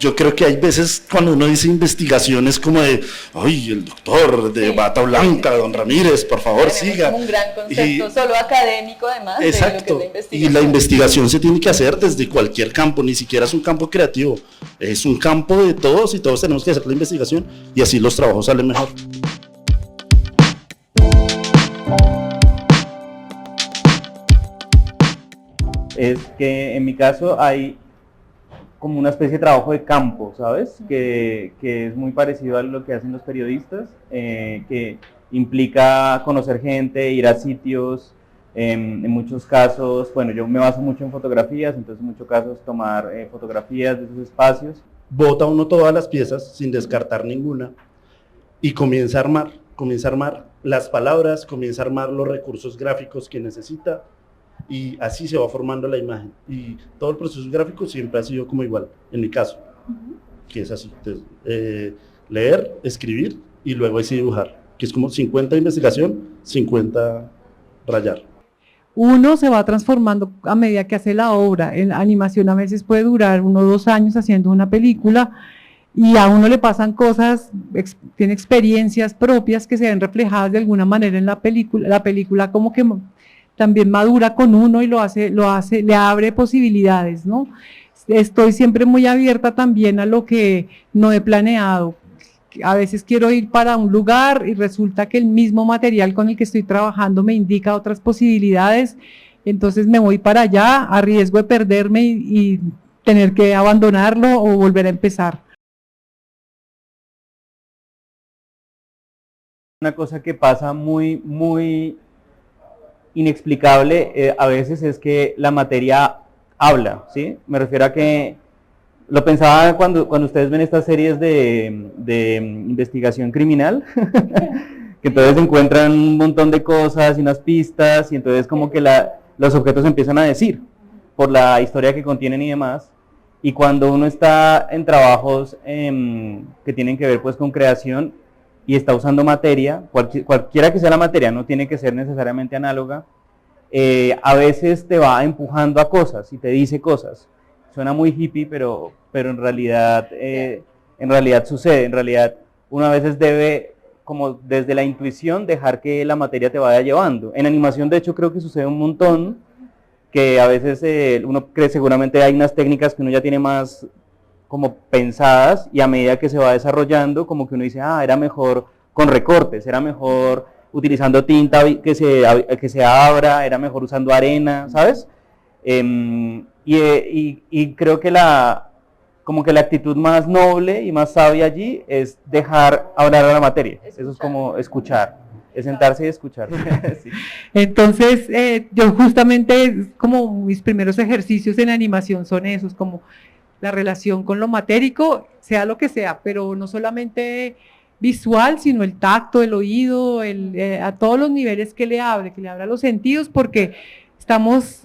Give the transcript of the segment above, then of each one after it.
yo creo que hay veces cuando uno dice investigación es como de, ay, el doctor de bata blanca, don Ramírez, por favor, siga. Es un gran concepto, solo académico además. Exacto, de lo que es la y la investigación se tiene que hacer desde cualquier campo, ni siquiera es un campo creativo, es un campo de todos y todos tenemos que hacer la investigación y así los trabajos salen mejor. Es que en mi caso hay como una especie de trabajo de campo, ¿sabes? Que es muy parecido a lo que hacen los periodistas, que implica conocer gente, ir a sitios, en muchos casos, bueno, yo me baso mucho en fotografías, entonces en muchos casos tomar fotografías de esos espacios. Bota uno todas las piezas sin descartar ninguna y comienza a armar las palabras, comienza a armar los recursos gráficos que necesita, y así se va formando la imagen, y todo el proceso gráfico siempre ha sido como igual, en mi caso, que es así, entonces, leer, escribir y luego así dibujar, que es como 50 investigación, 50 rayar. Uno se va transformando a medida que hace la obra. En animación a veces puede durar 1 o 2 años haciendo una película y a uno le pasan cosas, tiene experiencias propias que se ven reflejadas de alguna manera en la película. La película como que también madura con uno y le abre posibilidades, ¿no? Estoy siempre muy abierta también a lo que no he planeado. A veces quiero ir para un lugar y resulta que el mismo material con el que estoy trabajando me indica otras posibilidades, entonces me voy para allá a riesgo de perderme y tener que abandonarlo o volver a empezar. Una cosa que pasa muy inexplicable a veces es que la materia habla, ¿sí? Me refiero a que lo pensaba cuando ustedes ven estas series de investigación criminal, que entonces encuentran un montón de cosas y unas pistas, y entonces como que los objetos empiezan a decir, por la historia que contienen y demás, y cuando uno está en trabajos que tienen que ver pues con creación, y está usando materia, cualquiera que sea la materia, no tiene que ser necesariamente análoga, a veces te va empujando a cosas y te dice cosas. Suena muy hippie, pero en realidad sucede. En realidad uno a veces debe, como desde la intuición, dejar que la materia te vaya llevando. En animación, de hecho, creo que sucede un montón, que a veces uno cree, seguramente hay unas técnicas que uno ya tiene más como pensadas, y a medida que se va desarrollando, como que uno dice, era mejor con recortes, era mejor utilizando tinta que se abra, era mejor usando arena, ¿sabes? Y creo que como que la actitud más noble y más sabia allí es dejar hablar a la materia. Eso es como escuchar, es sentarse y escuchar. Sí. Entonces, yo justamente, como mis primeros ejercicios en animación son esos, como la relación con lo matérico, sea lo que sea, pero no solamente visual, sino el tacto, el oído, a todos los niveles que le abre a los sentidos, porque estamos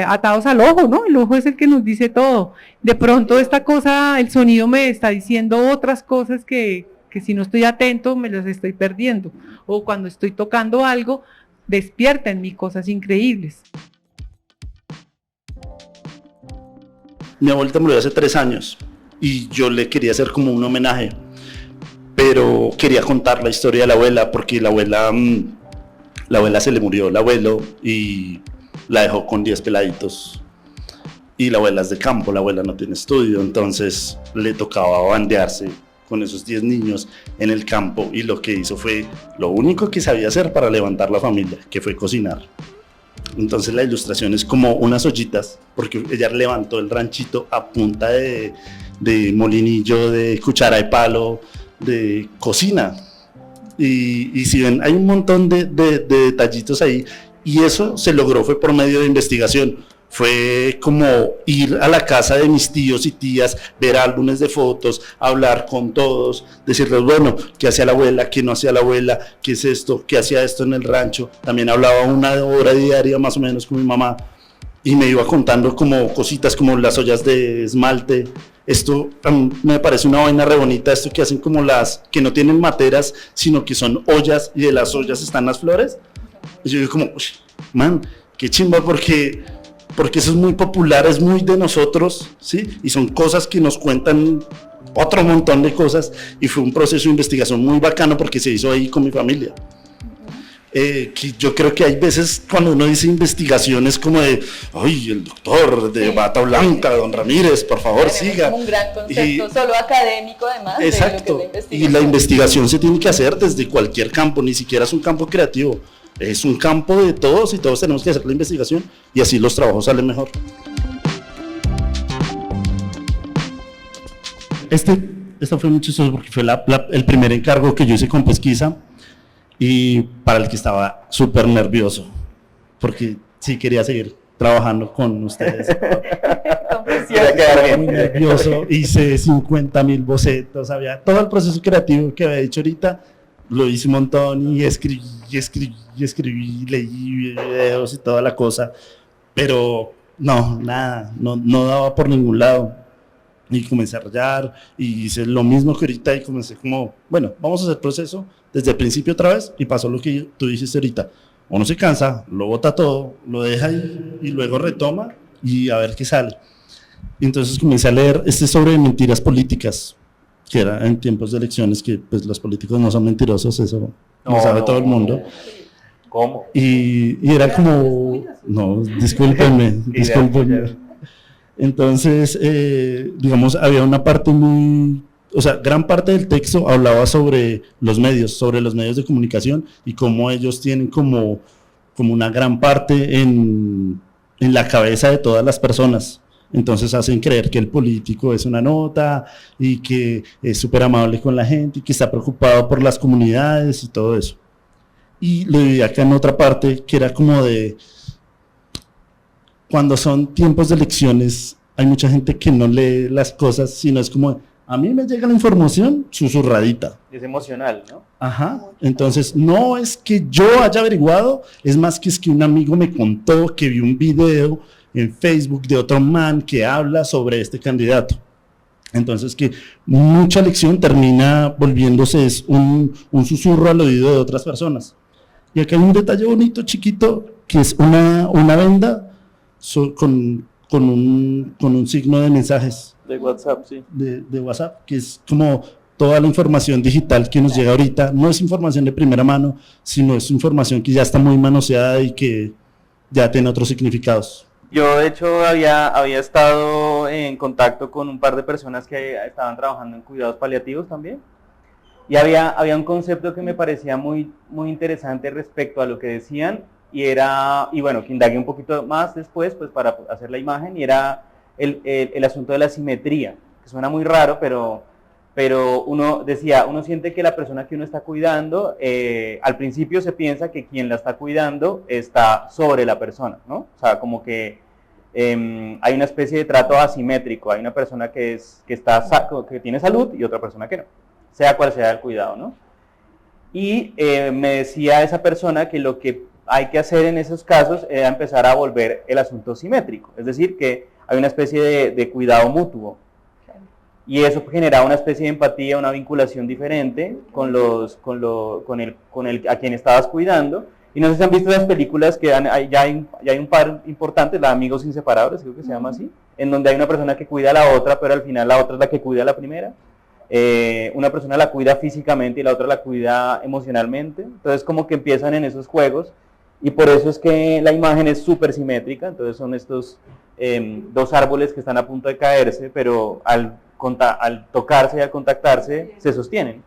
atados al ojo, ¿no? El ojo es el que nos dice todo. De pronto esta cosa, el sonido me está diciendo otras cosas que si no estoy atento me las estoy perdiendo. O cuando estoy tocando algo, despierta en mí cosas increíbles. Mi abuelita murió hace 3 años y yo le quería hacer como un homenaje, pero quería contar la historia de la abuela porque la abuela se le murió el abuelo y la dejó con 10 peladitos, y la abuela es de campo, la abuela no tiene estudio, entonces le tocaba bandearse con esos 10 niños en el campo, y lo que hizo fue lo único que sabía hacer para levantar la familia, que fue cocinar. Entonces la ilustración es como unas ollitas, porque ella levantó el ranchito a punta de molinillo, de cuchara de palo, de cocina, y si ven hay un montón de detallitos ahí, y eso se logró fue por medio de investigación. Fue como ir a la casa de mis tíos y tías, ver álbumes de fotos, hablar con todos, decirles, bueno, ¿qué hacía la abuela? ¿Qué no hacía la abuela? ¿Qué es esto? ¿Qué hacía esto en el rancho? También hablaba 1 hora diaria más o menos con mi mamá, y me iba contando como cositas como las ollas de esmalte. Esto me parece una vaina re bonita, esto que hacen como las que no tienen materas, sino que son ollas, y de las ollas están las flores. Y yo digo como, man, qué chimba, porque porque eso es muy popular, es muy de nosotros, ¿sí? Y son cosas que nos cuentan otro montón de cosas, y fue un proceso de investigación muy bacano porque se hizo ahí con mi familia. Que yo creo que hay veces cuando uno dice investigaciones como de, ay, el doctor de bata blanca, don Ramírez, por favor, siga. Como un gran concepto, solo académico además. Exacto, de lo que es la y la investigación se tiene que hacer desde cualquier campo, ni siquiera es un campo creativo, es un campo de todos y todos tenemos que hacer la investigación y así los trabajos salen mejor. Esto fue muy chistoso porque fue el primer encargo que yo hice con Pesquisa, y para el que estaba súper nervioso, porque sí quería seguir trabajando con ustedes. Muy nervioso, hice 50,000 bocetos, había todo el proceso creativo que había hecho ahorita, lo hice un montón y escribí, leí videos y toda la cosa, pero no, nada, no daba por ningún lado. Y comencé a rayar y hice lo mismo que ahorita y comencé como, bueno, vamos a hacer proceso desde el principio otra vez, y pasó lo que tú dijiste ahorita. Uno se cansa, lo bota todo, lo deja ahí y luego retoma y a ver qué sale. Y entonces comencé a leer sobre mentiras políticas, que era en tiempos de elecciones, que pues los políticos no son mentirosos, eso lo sabe todo el mundo. ¿Cómo? Y era como, no, discúlpenme. Entonces, digamos, había una parte gran parte del texto hablaba sobre los medios de comunicación y cómo ellos tienen como una gran parte en la cabeza de todas las personas. Entonces hacen creer que el político es una nota y que es súper amable con la gente y que está preocupado por las comunidades y todo eso. Y lo viví acá en otra parte que era como de, cuando son tiempos de elecciones, hay mucha gente que no lee las cosas, sino es como, a mí me llega la información susurradita. Es emocional, ¿no? Ajá, entonces no es que yo haya averiguado, es más que es que un amigo me contó que vio un video en Facebook de otro man que habla sobre este candidato. Entonces que mucha lección termina volviéndose un susurro al oído de otras personas. Y acá hay un detalle bonito, chiquito, que es una venda con un signo de mensajes. De WhatsApp, sí. De WhatsApp, que es como toda la información digital que nos llega ahorita. No es información de primera mano, sino es información que ya está muy manoseada y que ya tiene otros significados. Yo, de hecho, había estado en contacto con un par de personas que estaban trabajando en cuidados paliativos también. Y había un concepto que me parecía muy, muy interesante respecto a lo que decían, y bueno, que indagué un poquito más después, pues para hacer la imagen, y era el asunto de la simetría, que suena muy raro, pero uno siente que la persona que uno está cuidando, al principio se piensa que quien la está cuidando está sobre la persona, ¿no? O sea, como que hay una especie de trato asimétrico, hay una persona que tiene salud y otra persona que no, sea cual sea el cuidado, ¿no? Y me decía esa persona que lo que hay que hacer en esos casos era empezar a volver el asunto simétrico, es decir, que hay una especie de cuidado mutuo, y eso generaba una especie de empatía, una vinculación diferente con el a quien estabas cuidando. Y no sé si han visto las películas que ya hay un par importantes, la Amigos Inseparables, creo que se llama así, en donde hay una persona que cuida a la otra, pero al final la otra es la que cuida a la primera. Una persona la cuida físicamente y la otra la cuida emocionalmente. Entonces como que empiezan en esos juegos, y por eso es que la imagen es súper simétrica. Entonces son estos dos árboles que están a punto de caerse, pero al tocarse y al contactarse se sostienen.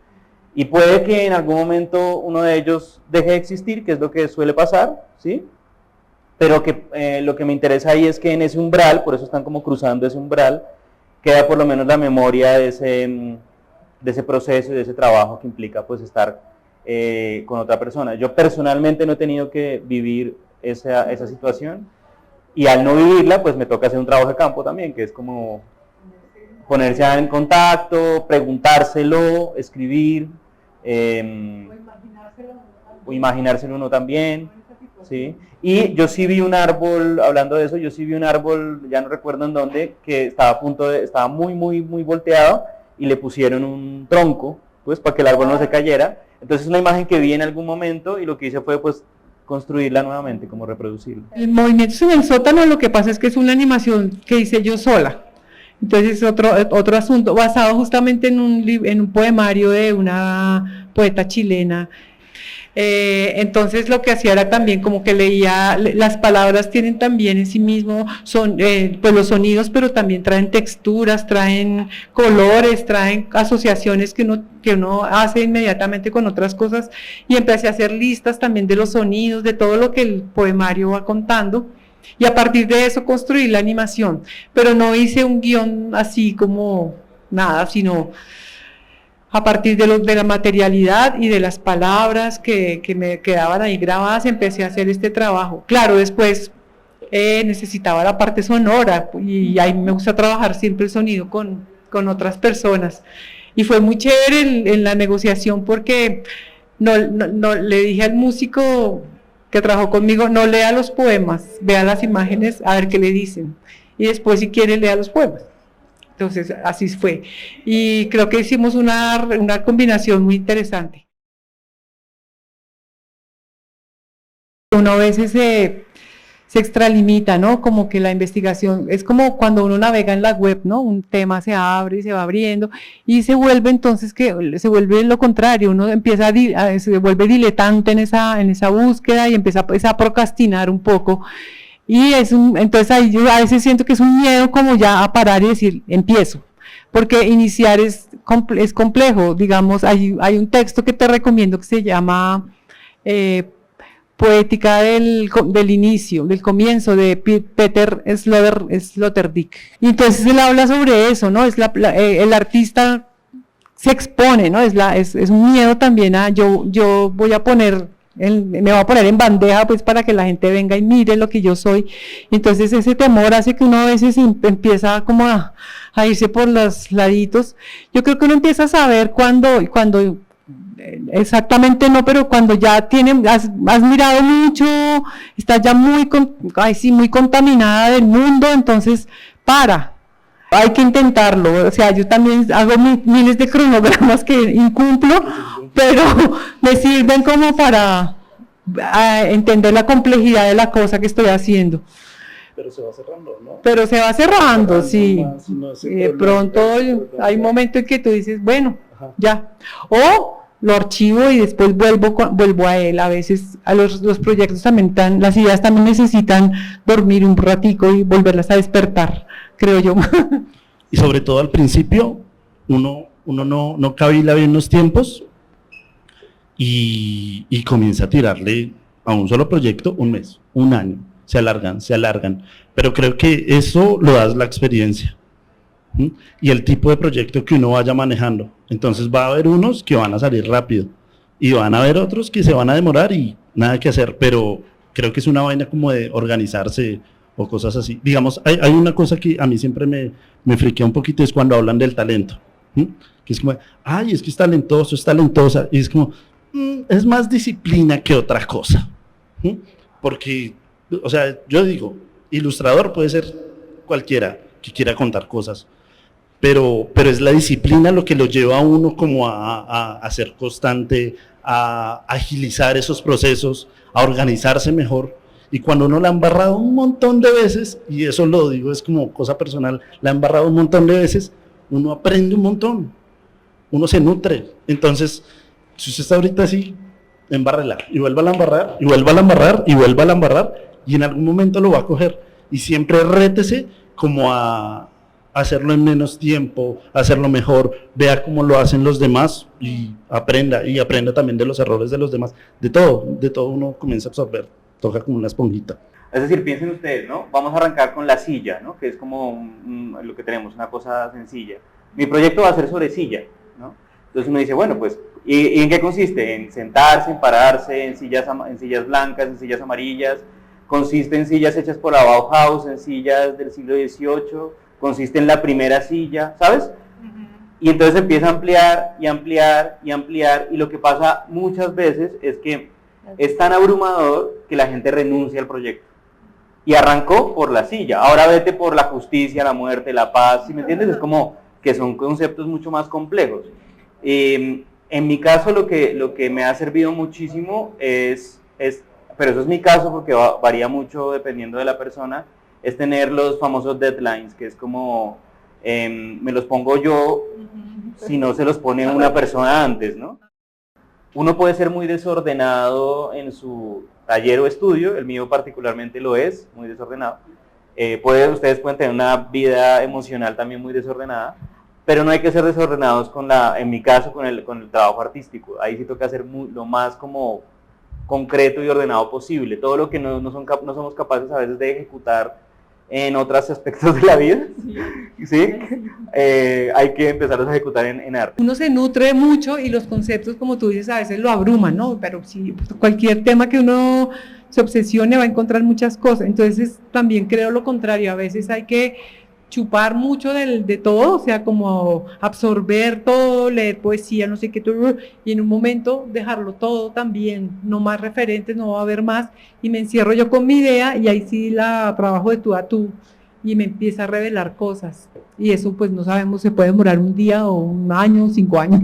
Y puede que en algún momento uno de ellos deje de existir, que es lo que suele pasar, ¿sí? Pero que lo que me interesa ahí es que en ese umbral, por eso están como cruzando ese umbral, queda por lo menos la memoria de ese proceso y de ese trabajo que implica pues estar con otra persona. Yo personalmente no he tenido que vivir esa situación, y al no vivirla pues me toca hacer un trabajo de campo también, que es como ponerse en contacto, preguntárselo, escribir, o imaginárselo uno también, ¿sí? Y yo sí vi un árbol, hablando de eso, ya no recuerdo en dónde, que estaba muy, muy, muy volteado, y le pusieron un tronco, pues, para que el árbol no se cayera. Entonces es una imagen que vi en algún momento, y lo que hice fue, pues, construirla nuevamente, como reproducirla. El movimiento en el sótano, lo que pasa es que es una animación que hice yo sola. Entonces es otro asunto, basado justamente en un poemario de una poeta chilena. Entonces lo que hacía era también como que leía, las palabras tienen también en sí mismo, son pues los sonidos, pero también traen texturas, traen colores, traen asociaciones que uno hace inmediatamente con otras cosas, y empecé a hacer listas también de los sonidos, de todo lo que el poemario va contando, y a partir de eso construí la animación, pero no hice un guión así como nada, sino a partir de la materialidad y de las palabras que me quedaban ahí grabadas, empecé a hacer este trabajo. Claro, después necesitaba la parte sonora, y ahí me gusta trabajar siempre el sonido con otras personas. Y fue muy chévere en la negociación, porque no le dije al músico que trabajó conmigo, no lea los poemas, vea las imágenes a ver qué le dicen, y después si quiere lea los poemas. Entonces, así fue. Y creo que hicimos una combinación muy interesante. Uno a veces se extralimita, ¿no? Como que la investigación, es como cuando uno navega en la web, ¿no? Un tema se abre y se va abriendo, y se vuelve entonces se vuelve lo contrario, uno empieza se vuelve diletante en esa búsqueda, y empieza pues, a procrastinar un poco. Y entonces ahí yo a veces siento que es un miedo como ya a parar y decir, empiezo, porque iniciar es complejo. Digamos, hay un texto que te recomiendo que se llama Poética del inicio, del comienzo, de Peter Sloterdijk. Y entonces él habla sobre eso, ¿no? El artista se expone, ¿no? Es un miedo también a, yo voy a poner... me voy a poner en bandeja pues para que la gente venga y mire lo que yo soy. Entonces ese temor hace que uno a veces empieza como a irse por los laditos. Yo creo que uno empieza a saber cuando exactamente no, pero cuando ya has mirado mucho, estás ya muy contaminada del mundo, entonces hay que intentarlo. O sea, yo también hago miles de cronogramas que incumplo, pero me sirven como para entender la complejidad de la cosa que estoy haciendo. Pero se va cerrando, ¿no? Pero se va cerrando, sí. De pronto hay un momentos momento en que tú dices, bueno, Ajá. ya. O lo archivo y después vuelvo a él. A veces a los proyectos también las ideas también necesitan dormir un ratico y volverlas a despertar, creo yo. Y sobre todo al principio, uno no cabila bien los tiempos y comienza a tirarle a un solo proyecto un mes, un año, se alargan, pero creo que eso lo da la experiencia. ¿Mm? Y el tipo de proyecto que uno vaya manejando. Entonces va a haber unos que van a salir rápido y van a haber otros que se van a demorar y nada que hacer, pero creo que es una vaina como de organizarse o cosas así. Digamos, hay una cosa que a mí siempre me friquea un poquito, es cuando hablan del talento, ¿sí? Que es como, ay, es que es talentoso, es talentosa, y es como, es más disciplina que otra cosa, ¿sí? Porque, o sea, yo digo, ilustrador puede ser cualquiera que quiera contar cosas, pero es la disciplina lo que lo lleva a uno como a ser constante, a agilizar esos procesos, a organizarse mejor. Y cuando uno la ha embarrado un montón de veces, y eso lo digo es como cosa personal, la ha embarrado un montón de veces, uno aprende un montón, uno se nutre. Entonces, si usted está ahorita así, embárrela, y vuelva a embarrar, y vuelva a embarrar, y vuelva a embarrar, y en algún momento lo va a coger. Y siempre rétese como a hacerlo en menos tiempo, hacerlo mejor, vea cómo lo hacen los demás y aprenda también de los errores de los demás. De todo uno comienza a absorber, toca como una esponjita. Es decir, piensen ustedes, ¿no? Vamos a arrancar con la silla, ¿no? Que es como lo que tenemos, una cosa sencilla. Mi proyecto va a ser sobre silla, ¿no? Entonces uno dice, bueno, pues, ¿y en qué consiste? En sentarse, en pararse, en sillas blancas, en sillas amarillas. Consiste en sillas hechas por la Bauhaus, en sillas del siglo XVIII, consiste en la primera silla, ¿sabes? Y entonces empieza a ampliar y ampliar y ampliar, y lo que pasa muchas veces es que es tan abrumador que la gente renuncia al proyecto. Y arrancó por la silla, ahora vete por la justicia, la muerte, la paz, ¿sí me entiendes? Es como que son conceptos mucho más complejos. En mi caso lo que me ha servido muchísimo es pero eso es mi caso porque varía mucho dependiendo de la persona, es tener los famosos deadlines, que es como, me los pongo yo si no se los pone una persona antes, ¿no? Uno puede ser muy desordenado en su taller o estudio, el mío particularmente lo es, muy desordenado. Ustedes pueden tener una vida emocional también muy desordenada, pero no hay que ser desordenados en mi caso, con el trabajo artístico. Ahí sí toca hacer lo más como concreto y ordenado posible. Todo lo que no somos capaces a veces de ejecutar en otros aspectos de la vida, ¿sí? Hay que empezarlos a ejecutar en arte. Uno se nutre mucho y los conceptos, como tú dices, a veces lo abruman, ¿no? Pero si cualquier tema que uno se obsesione va a encontrar muchas cosas. Entonces también creo lo contrario, a veces hay que chupar mucho de todo, o sea, como absorber todo, leer poesía, no sé qué, todo, y en un momento dejarlo todo también, no más referentes, no va a haber más, y me encierro yo con mi idea, y ahí sí la trabajo de tú a tú, y me empieza a revelar cosas, y eso pues no sabemos, se puede demorar un día o un año, 5 años,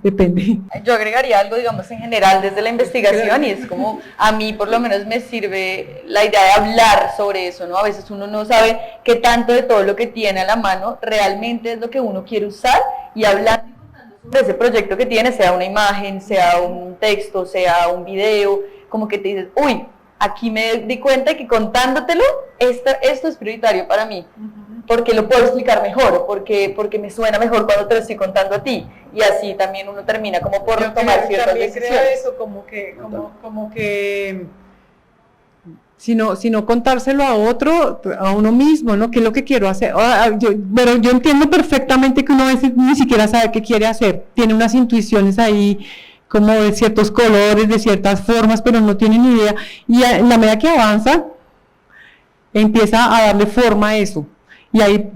depende. Yo agregaría algo, digamos, en general desde la investigación, y es como, a mí por lo menos me sirve la idea de hablar sobre eso, ¿no? A veces uno no sabe qué tanto de todo lo que tiene a la mano realmente es lo que uno quiere usar, y hablar de ese proyecto que tiene, sea una imagen, sea un texto, sea un video, como que te dices, uy, aquí me di cuenta de que contándotelo, esto es prioritario para mí, porque lo puedo explicar mejor, porque me suena mejor cuando te lo estoy contando a ti, y así también uno termina como por tomar ciertas decisiones. Creo eso, como que si no contárselo a otro, a uno mismo, ¿no? ¿Qué es lo que quiero hacer? Pero yo entiendo perfectamente que uno a veces ni siquiera sabe qué quiere hacer, tiene unas intuiciones ahí, como de ciertos colores, de ciertas formas, pero no tiene ni idea, y en la medida que avanza, empieza a darle forma a eso, y ahí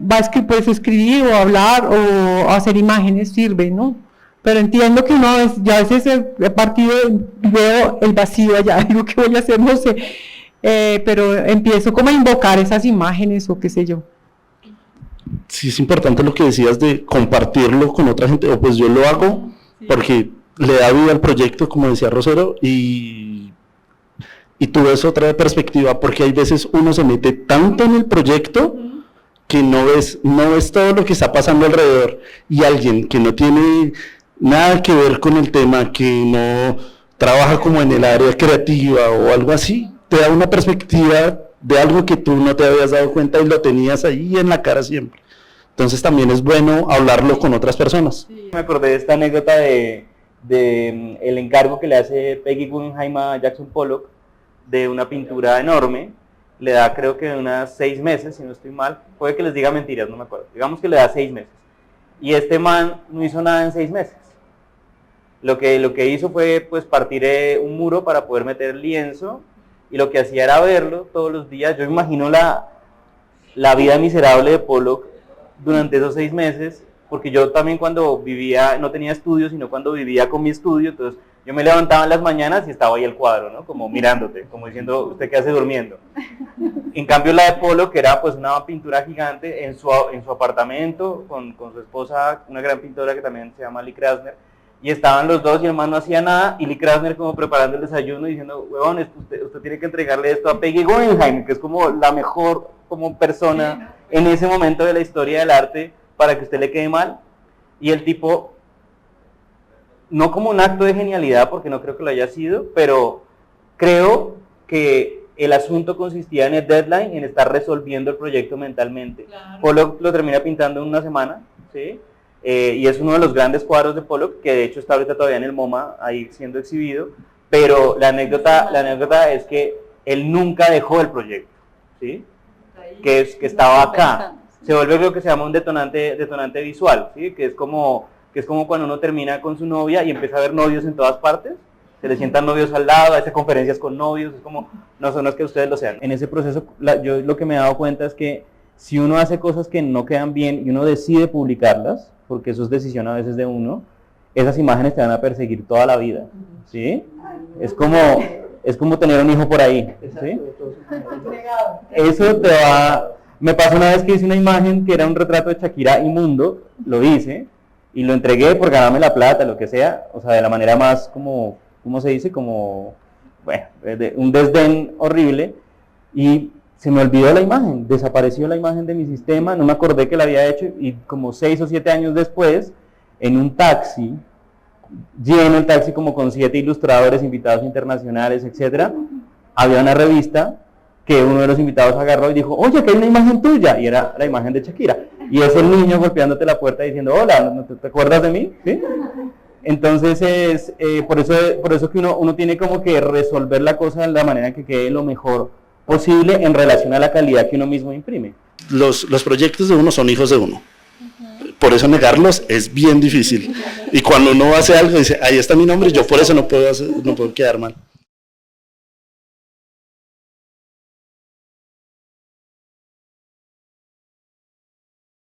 puedes escribir o hablar o hacer imágenes, sirve, ¿no? Pero entiendo que yo a veces he partido, veo el vacío allá, digo, ¿qué voy a hacer? No sé, pero empiezo como a invocar esas imágenes o qué sé yo. Sí, es importante lo que decías de compartirlo con otra gente, o pues yo lo hago porque le da vida al proyecto, como decía Rosero, y tú ves otra perspectiva, porque hay veces uno se mete tanto en el proyecto que no ves todo lo que está pasando alrededor, y alguien que no tiene nada que ver con el tema, que no trabaja como en el área creativa o algo así, te da una perspectiva de algo que tú no te habías dado cuenta y lo tenías ahí en la cara siempre. Entonces también es bueno hablarlo con otras personas. Sí. Me acordé de esta anécdota de el encargo que le hace Peggy Guggenheim a Jackson Pollock de una pintura enorme. Le da, creo que unas 6 meses, si no estoy mal, puede que les diga mentiras, no me acuerdo, digamos que le da 6 meses, y este man no hizo nada en 6 meses. Lo que hizo fue pues partir un muro para poder meter lienzo, y lo que hacía era verlo todos los días. Yo imagino la vida miserable de Pollock durante esos 6 meses, porque yo también cuando vivía, no tenía estudio, sino cuando vivía con mi estudio, entonces yo me levantaba en las mañanas y estaba ahí el cuadro, ¿no? Como mirándote, como diciendo, ¿usted qué hace durmiendo? En cambio la de Pollock, que era pues una pintura gigante en su apartamento, con su esposa, una gran pintora que también se llama Lee Krasner, y estaban los dos y el man no hacía nada, y Lee Krasner como preparando el desayuno y diciendo, huevón, usted tiene que entregarle esto a Peggy Guggenheim, que es como la mejor como persona en ese momento de la historia del arte, para que usted le quede mal. Y el tipo, no como un acto de genialidad, porque no creo que lo haya sido, pero creo que el asunto consistía en el deadline, en estar resolviendo el proyecto mentalmente. Claro. Pollock lo termina pintando en una semana, ¿sí? Y es uno de los grandes cuadros de Pollock, que de hecho está ahorita todavía en el MoMA, ahí siendo exhibido, pero la anécdota es que él nunca dejó el proyecto, ¿sí? Que estaba acá. Se vuelve lo que se llama un detonante visual, ¿sí? Que es como cuando uno termina con su novia y empieza a ver novios en todas partes, se le sientan novios al lado, hace conferencias con novios, es como, no es que ustedes lo sean. En ese proceso, yo lo que me he dado cuenta es que si uno hace cosas que no quedan bien y uno decide publicarlas, porque eso es decisión a veces de uno, esas imágenes te van a perseguir toda la vida, ¿sí? Es como tener un hijo por ahí, ¿sí? Eso te va... Me pasó una vez que hice una imagen que era un retrato de Shakira inmundo, lo hice, y lo entregué por ganarme la plata, lo que sea, o sea, de la manera más como, ¿cómo se dice? Como bueno, un desdén horrible, y se me olvidó la imagen, desapareció la imagen de mi sistema, no me acordé que la había hecho, y como 6 o 7 años después, en un taxi, lleno el taxi como con 7 ilustradores, invitados internacionales, etcétera, había una revista que uno de los invitados agarró y dijo, oye, que hay una imagen tuya, y era la imagen de Shakira, y es el niño golpeándote la puerta diciendo, hola, ¿no te acuerdas de mí? ¿Sí? Entonces es por eso que uno tiene como que resolver la cosa de la manera que quede lo mejor posible en relación a la calidad que uno mismo imprime. Los proyectos de uno son hijos de uno. Por eso negarlos es bien difícil. Y cuando uno hace algo dice, ahí está mi nombre, yo por eso no puedo quedar mal.